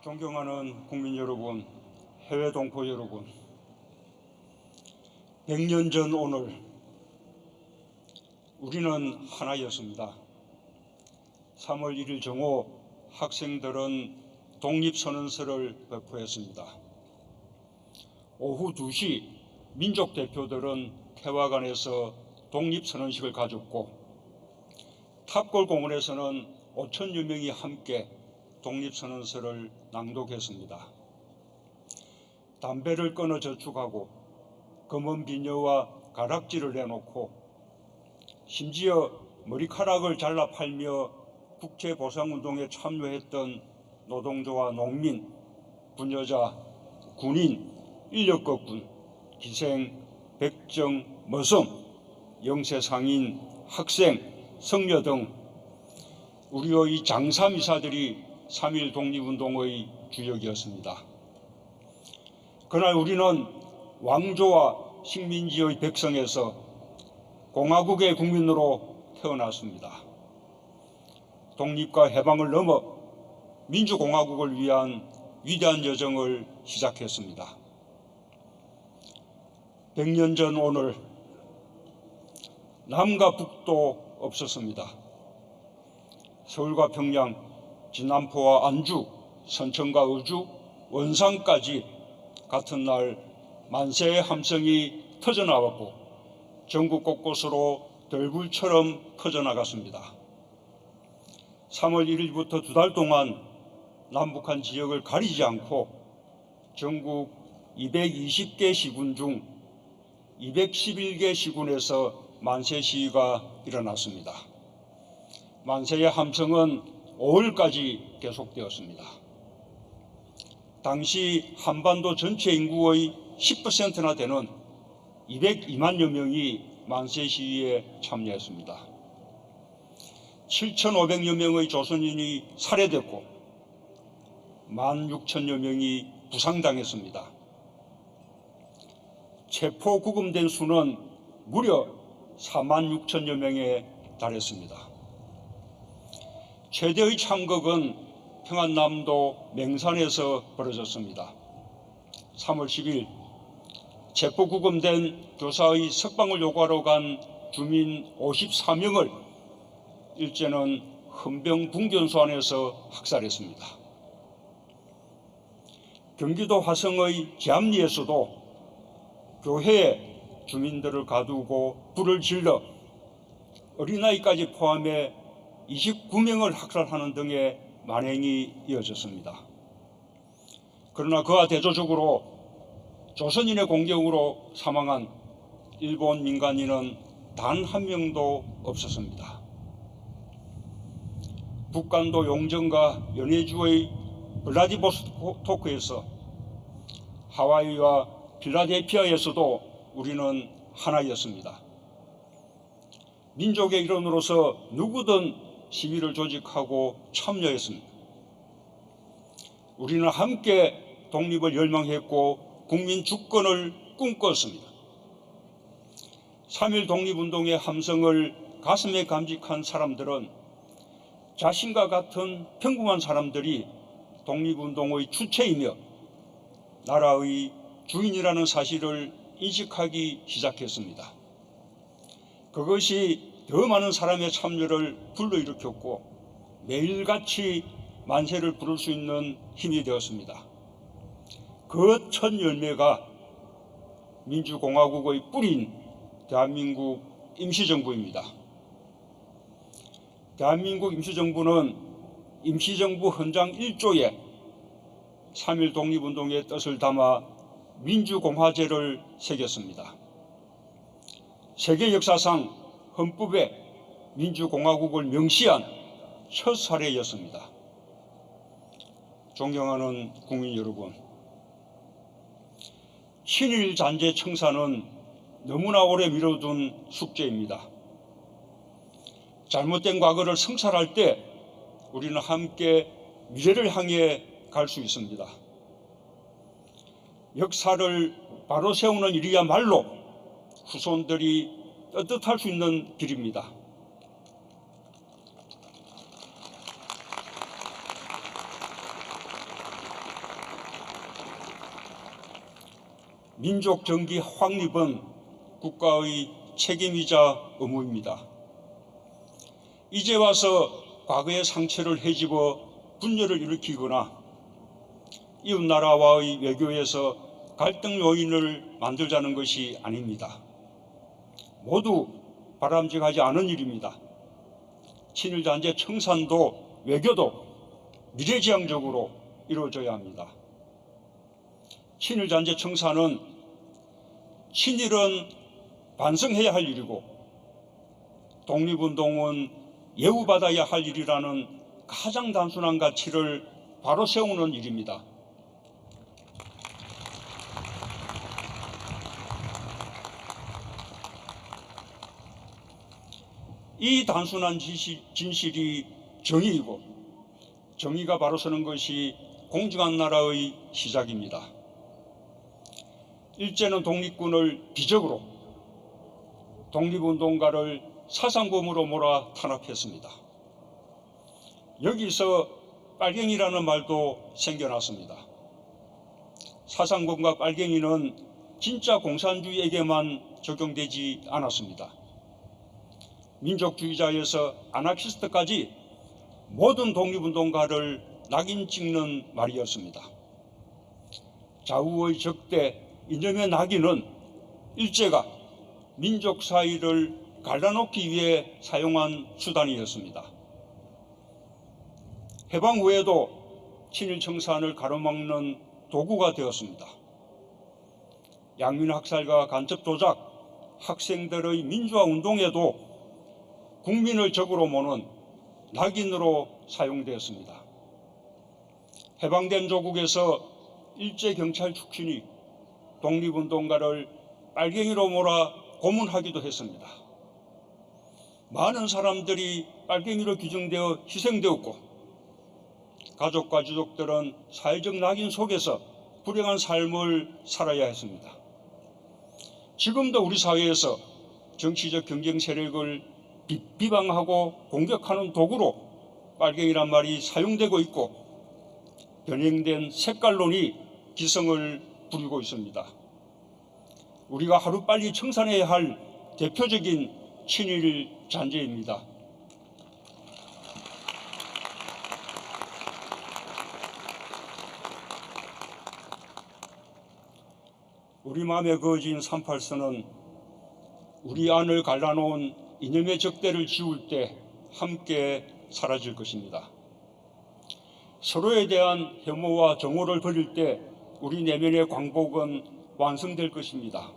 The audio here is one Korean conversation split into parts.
존경하는 국민 여러분, 해외 동포 여러분, 100년 전 오늘 우리는 하나였습니다. 3월 1일 정오 학생들은 독립선언서를 배포했습니다. 오후 2시 민족 대표들은 태화관에서 독립선언식을 가졌고 탑골공원에서는 5천여 명이 함께 독립선언서를 낭독했습니다. 담배를 끊어 저축하고 검은 비녀와 가락지를 내놓고 심지어 머리카락을 잘라 팔며 국제보상운동에 참여했던 노동조와 농민, 부녀자, 군인, 인력거군, 기생, 백정, 머슴, 영세상인, 학생, 성녀 등 우리의 장사미사들이 3.1 독립운동의 주역이었습니다. 그날 우리는 왕조와 식민지의 백성에서 공화국의 국민으로 태어났습니다. 독립과 해방을 넘어 민주공화국을 위한 위대한 여정을 시작했습니다. 100년 전 오늘 남과 북도 없었습니다. 서울과 평양, 진남포와 안주, 선천과 의주, 원산까지 같은 날 만세의 함성이 터져나왔고 전국 곳곳으로 들불처럼 퍼져나갔습니다. 3월 1일부터 2달 동안 남북한 지역을 가리지 않고 전국 220개 시군 중 211개 시군에서 만세 시위가 일어났습니다. 만세의 함성은 5월까지 계속되었습니다. 당시 한반도 전체 인구의 10%나 되는 202만여 명이 만세 시위에 참여했습니다. 7,500여 명의 조선인이 살해됐고 16,000여 명이 부상당했습니다. 체포 구금된 수는 무려 46,000여 명에 달했습니다. 최대의 참극은 평안남도 맹산에서 벌어졌습니다. 3월 10일 체포 구금된 교사의 석방을 요구하러 간 주민 54명을 일제는 헌병 분견소 안에서 학살했습니다. 경기도 화성의 지암리에서도 교회에 주민들을 가두고 불을 질러 어린아이까지 포함해 29명을 학살하는 등의 만행이 이어졌습니다. 그러나 그와 대조적으로 조선인의 공격으로 사망한 일본 민간인은 단 한 명도 없었습니다. 북간도 용전과 연해주의 블라디보스토크에서 하와이와 필라델피아에서도 우리는 하나였습니다. 민족의 일원으로서 누구든 시위를 조직하고 참여했습니다. 우리는 함께 독립을 열망했고 국민 주권을 꿈꿨습니다. 3.1 독립운동의 함성을 가슴에 감직한 사람들은 자신과 같은 평범한 사람들이 독립운동의 주체이며 나라의 주인이라는 사실을 인식하기 시작했습니다. 그것이 더 많은 사람의 참여를 불러일으켰고 매일같이 만세를 부를 수 있는 힘이 되었습니다. 그 첫 열매가 민주공화국의 뿌리인 대한민국 임시정부입니다. 대한민국 임시정부는 임시정부 헌장 1조에 3.1 독립운동의 뜻을 담아 민주공화제를 새겼습니다. 세계 역사상 헌법에 민주공화국을 명시한 첫 사례였습니다. 존경하는 국민 여러분, 친일 잔재 청산은 너무나 오래 미뤄둔 숙제입니다. 잘못된 과거를 성찰할 때 우리는 함께 미래를 향해 갈 수 있습니다. 역사를 바로 세우는 일이야말로 후손들이 떳떳할 수 있는 길입니다. 민족 정기 확립은 국가의 책임이자 의무입니다. 이제 와서 과거의 상처를 헤집어 분열을 일으키거나 이웃나라와의 외교에서 갈등 요인을 만들자는 것이 아닙니다. 모두 바람직하지 않은 일입니다. 친일잔재 청산도 외교도 미래지향적으로 이루어져야 합니다. 친일잔재 청산은 친일은 반성해야 할 일이고 독립운동은 예우받아야 할 일이라는 가장 단순한 가치를 바로 세우는 일입니다. 이 단순한 진실이 정의이고 정의가 바로 서는 것이 공정한 나라의 시작입니다. 일제는 독립군을 비적으로 독립운동가를 사상범으로 몰아 탄압했습니다. 여기서 빨갱이라는 말도 생겨났습니다. 사상범과 빨갱이는 진짜 공산주의에게만 적용되지 않았습니다. 민족주의자에서 아나키스트까지 모든 독립운동가를 낙인 찍는 말이었습니다. 좌우의 적대, 이념의 낙인은 일제가 민족 사이를 갈라놓기 위해 사용한 수단이었습니다. 해방 후에도 친일 청산을 가로막는 도구가 되었습니다. 양민학살과 간첩 조작, 학생들의 민주화 운동에도 국민을 적으로 모는 낙인으로 사용되었습니다. 해방된 조국에서 일제경찰 출신이 독립운동가를 빨갱이로 몰아 고문하기도 했습니다. 많은 사람들이 빨갱이로 규정되어 희생되었고 가족과 유족들은 사회적 낙인 속에서 불행한 삶을 살아야 했습니다. 지금도 우리 사회에서 정치적 경쟁 세력을 비방하고 공격하는 도구로 빨갱이란 말이 사용되고 있고 변형된 색깔론이 기성을 부리고 있습니다. 우리가 하루빨리 청산해야 할 대표적인 친일 잔재입니다. 우리 마음에 그어진 38선은 우리 안을 갈라놓은 이념의 적대를 지울 때 함께 사라질 것입니다. 서로에 대한 혐오와 정오를 버릴 때 우리 내면의 광복은 완성될 것입니다.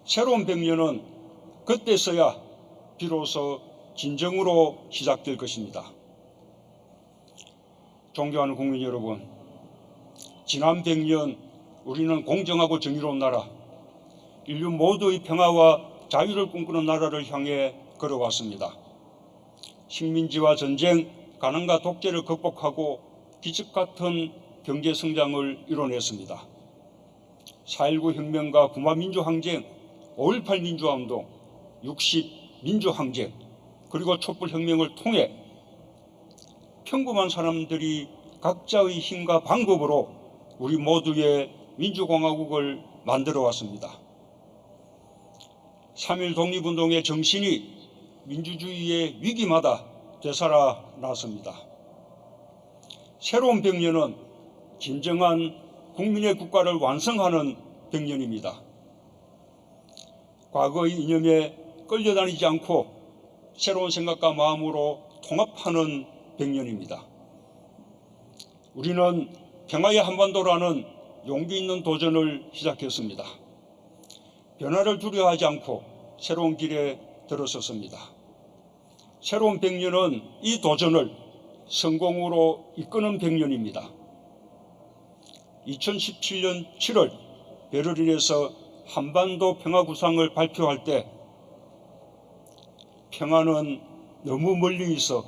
새로운 100년은 그때서야 비로소 진정으로 시작될 것입니다. 존경하는 국민 여러분, 지난 100년 우리는 공정하고 정의로운 나라, 인류 모두의 평화와 자유를 꿈꾸는 나라를 향해 걸어왔습니다. 식민지와 전쟁, 가난과 독재를 극복하고 기적 같은 경제 성장을 이뤄냈습니다. 4.19 혁명과 구마 민주항쟁, 5.18 민주화운동, 60 민주항쟁, 그리고 촛불혁명을 통해 평범한 사람들이 각자의 힘과 방법으로 우리 모두의 민주공화국을 만들어 왔습니다. 3.1 독립운동의 정신이 민주주의의 위기마다 되살아났습니다. 새로운 100년은 진정한 국민의 국가를 완성하는 100년입니다. 과거의 이념에 끌려다니지 않고 새로운 생각과 마음으로 통합하는 100년입니다. 우리는 평화의 한반도라는 용기 있는 도전을 시작했습니다. 변화를 두려워하지 않고 새로운 길에 들어섰습니다. 새로운 100년은 이 도전을 성공으로 이끄는 100년입니다. 2017년 7월 베를린에서 한반도 평화 구상을 발표할 때 평화는 너무 멀리 있어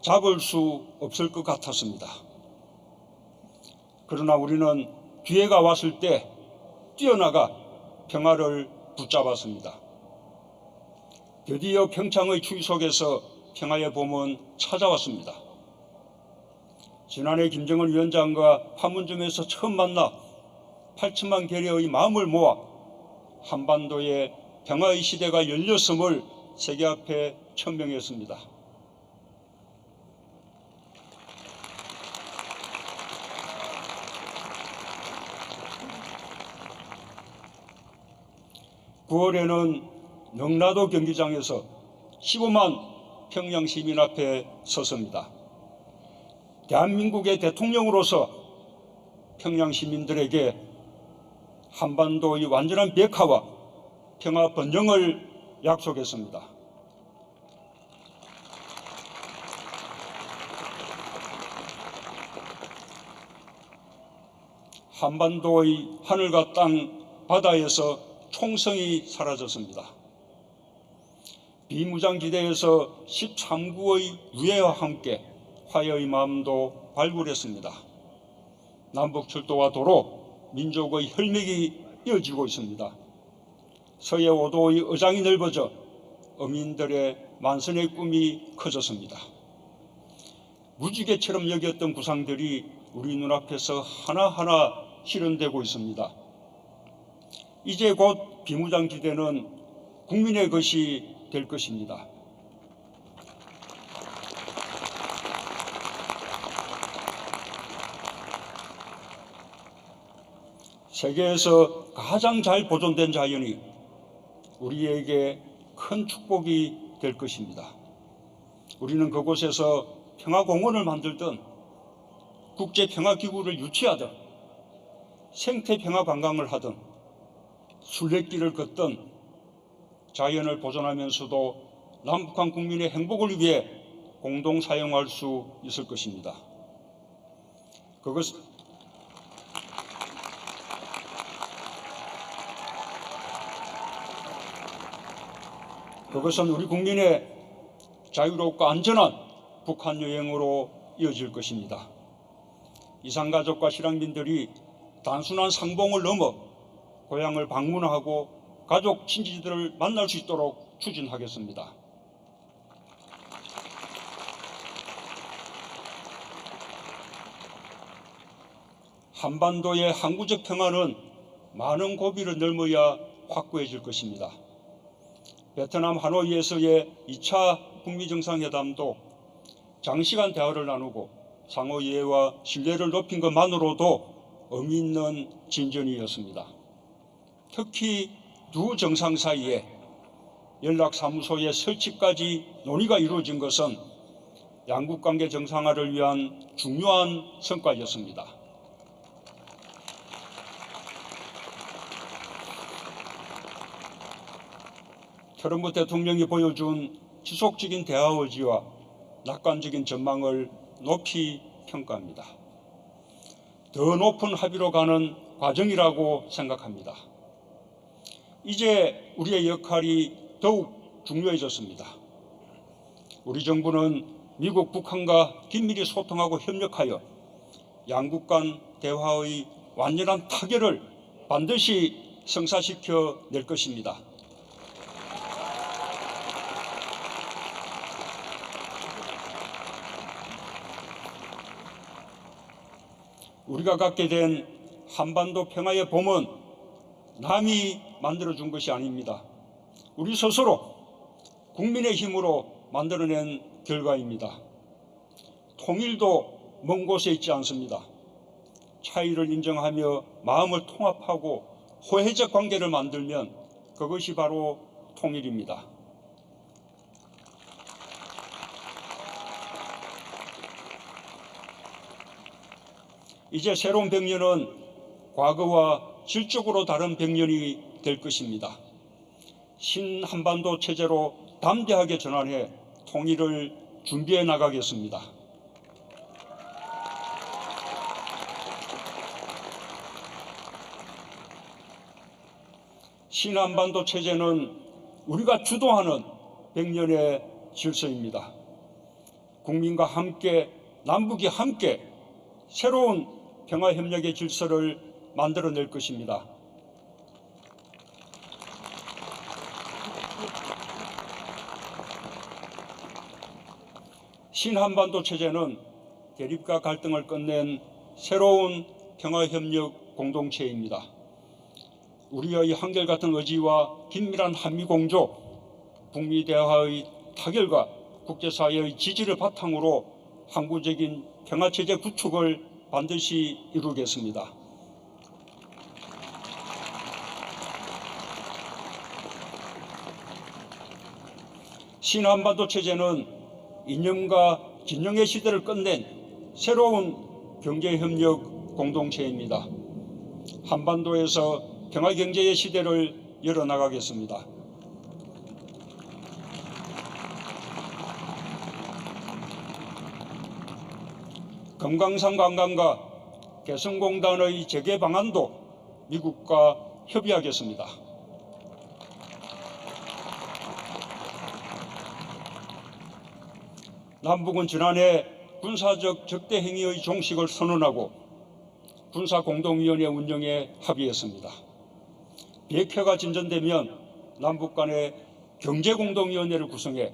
잡을 수 없을 것 같았습니다. 그러나 우리는 기회가 왔을 때 뛰어나가 평화를 붙잡았습니다. 드디어 평창의 추위 속에서 평화의 봄은 찾아왔습니다. 지난해 김정은 위원장과 판문점에서 처음 만나 8천만 계려의 마음을 모아 한반도의 평화의 시대가 열렸음을 세계 앞에 천명했습니다. 9월에는 능라도 경기장에서 15만 평양 시민 앞에 섰습니다. 대한민국의 대통령으로서 평양 시민들에게 한반도의 완전한 백화와 평화 번영을 약속했습니다. 한반도의 하늘과 땅, 바다에서 총성이 사라졌습니다. 비무장지대에서 13구의 유해와 함께 화해의 마음도 발굴했습니다. 남북철도와 도로, 민족의 혈맥이 이어지고 있습니다. 서해 5도의 의장이 넓어져 어민들의 만선의 꿈이 커졌습니다. 무지개처럼 여겼던 구상들이 우리 눈앞에서 하나하나 실현되고 있습니다. 이제 곧 비무장지대는 국민의 것이 될 것입니다. 세계에서 가장 잘 보존된 자연이 우리에게 큰 축복이 될 것입니다. 우리는 그곳에서 평화공원을 만들든 국제평화기구를 유치하든 생태평화관광을 하든 순례길을 걷든 자연을 보존하면서도 남북한 국민의 행복을 위해 공동 사용할 수 있을 것입니다. 그것은 우리 국민의 자유롭고 안전한 북한 여행으로 이어질 것입니다. 이산가족과 실향민들이 단순한 상봉을 넘어 고향을 방문하고 가족, 친지들을 만날 수 있도록 추진하겠습니다. 한반도의 항구적 평화는 많은 고비를 넘어야 확고해질 것입니다. 베트남 하노이에서의 2차 북미 정상회담도 장시간 대화를 나누고 상호 이해와 신뢰를 높인 것만으로도 의미 있는 진전이었습니다. 특히 두 정상 사이에 연락사무소의 설치까지 논의가 이루어진 것은 양국관계 정상화를 위한 중요한 성과였습니다. 트럼프 대통령이 보여준 지속적인 대화 의지와 낙관적인 전망을 높이 평가합니다. 더 높은 합의로 가는 과정이라고 생각합니다. 이제 우리의 역할이 더욱 중요해졌습니다. 우리 정부는 미국, 북한과 긴밀히 소통하고 협력하여 양국 간 대화의 완전한 타결을 반드시 성사시켜 낼 것입니다. 우리가 갖게 된 한반도 평화의 봄은 남이 만들어준 것이 아닙니다. 우리 스스로 국민의 힘으로 만들어낸 결과입니다. 통일도 먼 곳에 있지 않습니다. 차이를 인정하며 마음을 통합하고 호혜적 관계를 만들면 그것이 바로 통일입니다. 이제 새로운 100년은 과거와 질적으로 다른 100년이 될 것입니다. 신한반도 체제로 담대하게 전환해 통일을 준비해 나가겠습니다. 신한반도 체제는 우리가 주도하는 100년의 질서입니다. 국민과 함께, 남북이 함께 새로운 평화협력의 질서를 만들어낼 것입니다. 신한반도 체제는 대립과 갈등을 끝낸 새로운 평화협력 공동체입니다. 우리의 한결같은 의지와 긴밀한 한미공조, 북미 대화의 타결과 국제사회의 지지를 바탕으로 항구적인 평화체제 구축을 반드시 이루겠습니다. 신한반도 체제는 이념과 진영의 시대를 끝낸 새로운 경제협력 공동체입니다. 한반도에서 평화경제의 시대를 열어나가겠습니다. 금강산 관광과 개성공단의 재개 방안도 미국과 협의하겠습니다. 남북은 지난해 군사적 적대 행위의 종식을 선언하고 군사공동위원회 운영에 합의했습니다. 백회가 진전되면 남북 간의 경제공동위원회를 구성해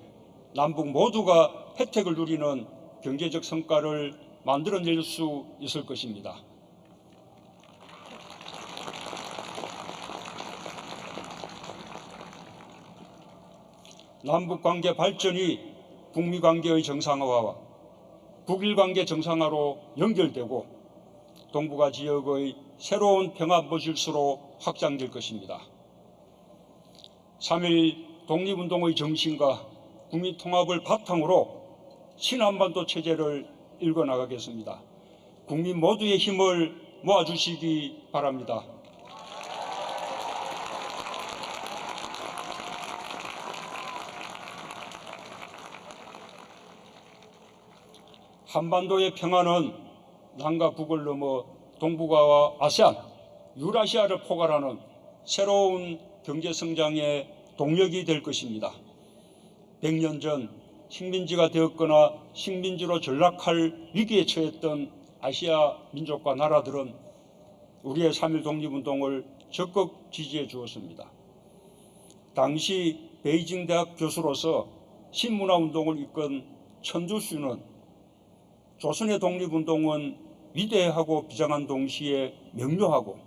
남북 모두가 혜택을 누리는 경제적 성과를 만들어낼 수 있을 것입니다. 남북관계 발전이 북미관계의 정상화와 북일관계 정상화로 연결되고 동북아 지역의 새로운 평화안보 질서로 확장될 것입니다. 3.1 독립운동의 정신과 국민통합을 바탕으로 신한반도 체제를 일궈나가겠습니다. 국민 모두의 힘을 모아주시기 바랍니다. 한반도의 평화는 남과 북을 넘어 동북아와 아세안, 유라시아를 포괄하는 새로운 경제성장의 동력이 될 것입니다. 100년 전 식민지가 되었거나 식민지로 전락할 위기에 처했던 아시아 민족과 나라들은 우리의 3.1 독립운동을 적극 지지해 주었습니다. 당시 베이징 대학 교수로서 신문화운동을 이끈 천주슈는 조선의 독립운동은 위대하고 비장한 동시에 명료하고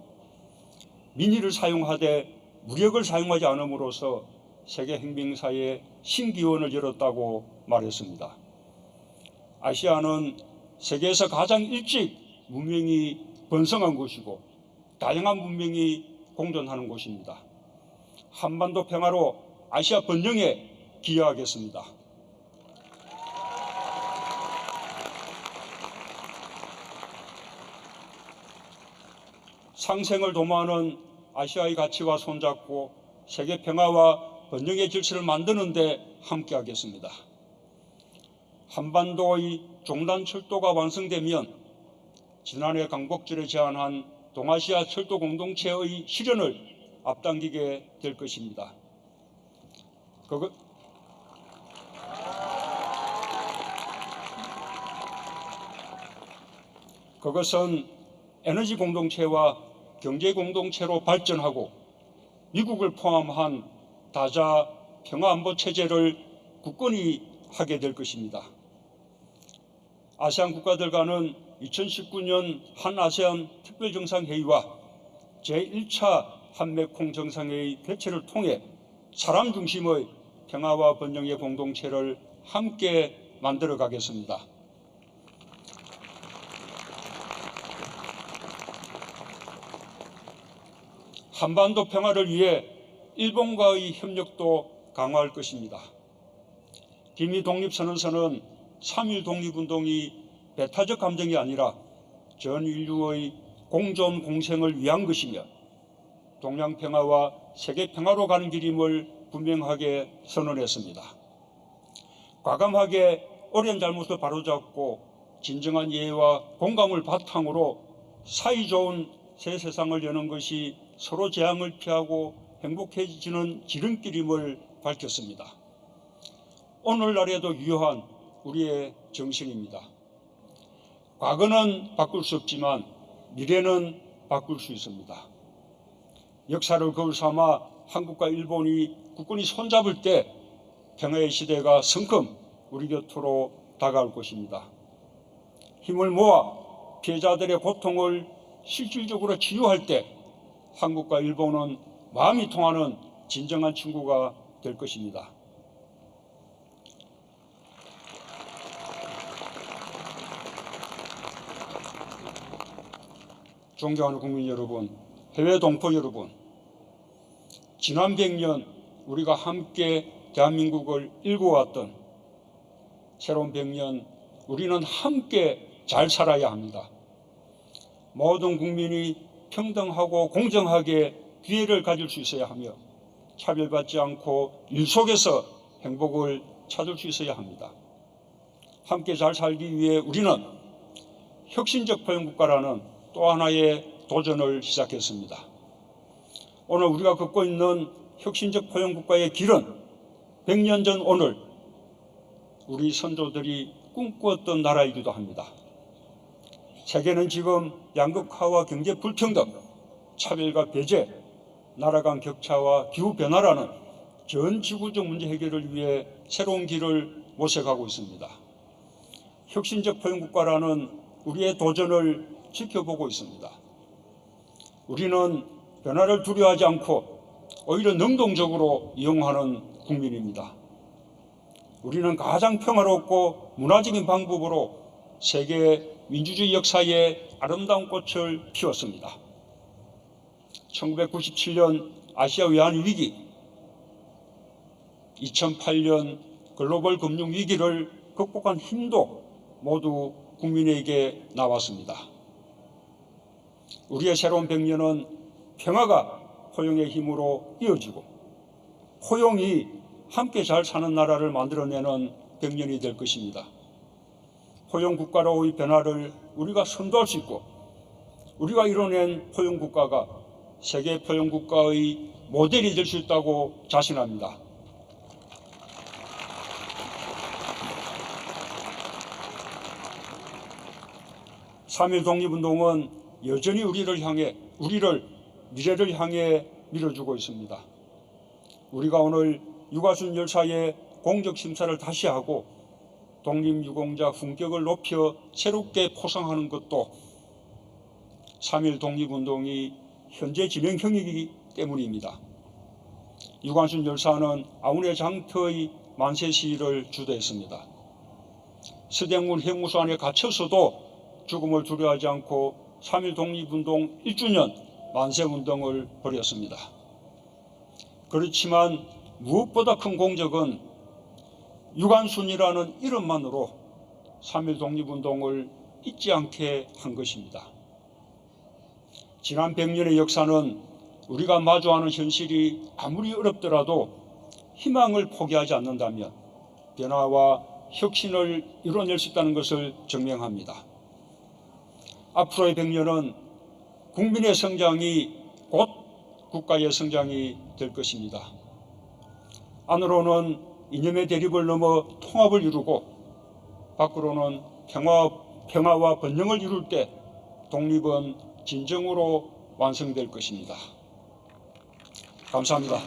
민의를 사용하되 무력을 사용하지 않음으로써 세계 혁명사에 신기원을 열었다고 말했습니다. 아시아는 세계에서 가장 일찍 문명이 번성한 곳이고 다양한 문명이 공존하는 곳입니다. 한반도 평화로 아시아 번영에 기여하겠습니다. 상생을 도모하는 아시아의 가치와 손잡고 세계 평화와 번영의 질서를 만드는 데 함께하겠습니다. 한반도의 종단 철도가 완성되면 지난해 강복절에 제안한 동아시아 철도 공동체의 실현을 앞당기게 될 것입니다. 그것은 에너지 공동체와 경제 공동체로 발전하고 미국을 포함한 다자 평화안보 체제를 굳건히 하게 될 것입니다. 아세안 국가들 간은 2019년 한아세안 특별정상회의와 제1차 한메콩 정상회의 개최를 통해 사람 중심의 평화와 번영의 공동체를 함께 만들어 가겠습니다. 한반도 평화를 위해 일본과의 협력도 강화할 것입니다. 김이 독립선언서는 3.1 독립운동이 배타적 감정이 아니라 전 인류의 공존 공생을 위한 것이며 동양 평화와 세계 평화로 가는 길임을 분명하게 선언했습니다. 과감하게 오랜 잘못을 바로잡고 진정한 이해와 공감을 바탕으로 사이좋은 새 세상을 여는 것이 서로 재앙을 피하고 행복해지는 지름길임을 밝혔습니다. 오늘날에도 유효한 우리의 정신입니다. 과거는 바꿀 수 없지만 미래는 바꿀 수 있습니다. 역사를 거울 삼아 한국과 일본이 굳건히 손잡을 때 평화의 시대가 성큼 우리 곁으로 다가올 것입니다. 힘을 모아 피해자들의 고통을 실질적으로 치유할 때 한국과 일본은 마음이 통하는 진정한 친구가 될 것입니다. 존경하는 국민 여러분, 해외 동포 여러분, 지난 100년 우리가 함께 대한민국을 일구어왔던 새로운 100년 우리는 함께 잘 살아야 합니다. 모든 국민이 평등하고 공정하게 기회를 가질 수 있어야 하며 차별받지 않고 일 속에서 행복을 찾을 수 있어야 합니다. 함께 잘 살기 위해 우리는 혁신적 포용국가라는 또 하나의 도전을 시작했습니다. 오늘 우리가 걷고 있는 혁신적 포용국가의 길은 100년 전 오늘 우리 선조들이 꿈꾸었던 나라이기도 합니다. 세계는 지금 양극화와 경제 불평등, 차별과 배제, 나라 간 격차와 기후변화라는 전 지구적 문제 해결을 위해 새로운 길을 모색하고 있습니다. 혁신적 포용국가라는 우리의 도전을 지켜보고 있습니다. 우리는 변화를 두려워하지 않고 오히려 능동적으로 이용하는 국민입니다. 우리는 가장 평화롭고 문화적인 방법으로 세계 민주주의 역사에 아름다운 꽃을 피웠습니다. 1997년 아시아 외환 위기, 2008년 글로벌 금융 위기를 극복한 힘도 모두 국민에게 나왔습니다. 우리의 새로운 100년은 평화가 포용의 힘으로 이어지고 포용이 함께 잘 사는 나라를 만들어내는 100년이 될 것입니다. 포용국가로의 변화를 우리가 선도할 수 있고 우리가 이뤄낸 포용국가가 세계 포용국가의 모델이 될 수 있다고 자신합니다. (3.1) 독립운동은 여전히 우리를 미래를 향해 밀어주고 있습니다. 우리가 오늘 유가순 열사의 공적 심사를 다시 하고 독립유공자 품격을 높여 새롭게 포상하는 것도 3.1 독립운동이 현재 진행형이기 때문입니다. 유관순 열사는 아우네 장터의 만세 시위를 주도했습니다. 서대문 형무소 안에 갇혀서도 죽음을 두려워하지 않고 3.1 독립운동 1주년 만세운동을 벌였습니다. 그렇지만 무엇보다 큰 공적은 유관순이라는 이름만으로 3.1 독립운동을 잊지 않게 한 것입니다. 지난 100년의 역사는 우리가 마주하는 현실이 아무리 어렵더라도 희망을 포기하지 않는다면 변화와 혁신을 이뤄낼 수 있다는 것을 증명합니다. 앞으로의 100년은 국민의 성장이 곧 국가의 성장이 될 것입니다. 안으로는 이념의 대립을 넘어 통합을 이루고 밖으로는 평화와 번영을 이룰 때 독립은 진정으로 완성될 것입니다. 감사합니다.